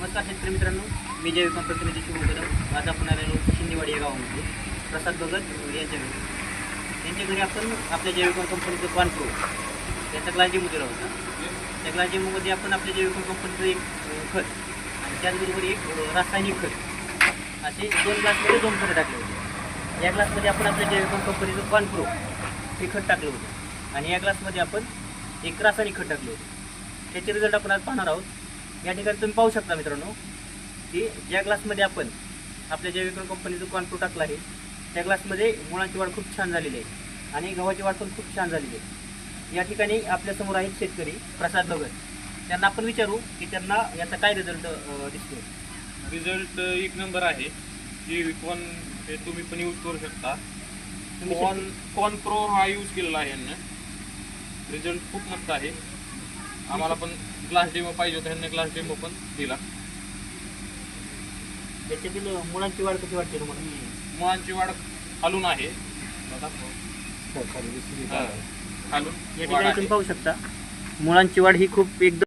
नमस्कार शेतकरी मित्रांनो, मी जैविक प्रतिनिधी शुभ कदम. आज आपण आलेलो शिंदेवाडी या गावामध्ये प्रसाद भगत यांच्या घरी आपण आपल्या जैविक कंपनीचं कॉर्न प्रो त्याचा ग्लास डेमो होता. त्या ग्लास डेमोमध्ये आपण आपल्या जैविक कंपनीचं एक खत आणि त्याचबरोबर एक रासायनिक खत असे 2 ग्लासमध्ये 2 खतं टाकले होते. या ग्लासमध्ये आपण आपल्या जैविक कंपनीचं कॉर्न प्रो हे खत टाकलं होतं आणि या ग्लासमध्ये आपण एक रासायनिक खत टाकलं होतं. त्याचे रिझल्ट आपण आज पाहणार आहोत. या ठिकाणी तुम्ही पाहू शकता मित्रांनो की ज्या ग्लासमध्ये आपण आपल्या जैविक कंपनीचं कॉर्न प्रो टाकलं आहे त्या ग्लासमध्ये मुळांची वाढ खूप छान झालेली आहे आणि गव्हाची वाढ पण खूप छान झालेली आहे. या ठिकाणी आपल्यासमोर आहेत शेतकरी प्रसाद भगत. त्यांना आपण विचारू की त्यांना याचा काय रिझल्ट दिसतो. रिझल्ट एक नंबर आहे. जैविक वन हे तुम्ही पण यूज करू शकता. कॉर्न प्रो हा यूज केलेला आहे यांना. रिझल्ट खूप मस्त आहे. आम्हाला पण ग्लास डेमो पाहिजे होता, ह्यांनी ग्लास डेमो पण दिला. त्याच्यातील मुळांची वाढ कशी वाटते तुम्हाला? मुळांची वाढ खालून आहे. खालून या ठिकाणी तुम्ही पाहू शकता मुळांची वाढ ही खूप एकदम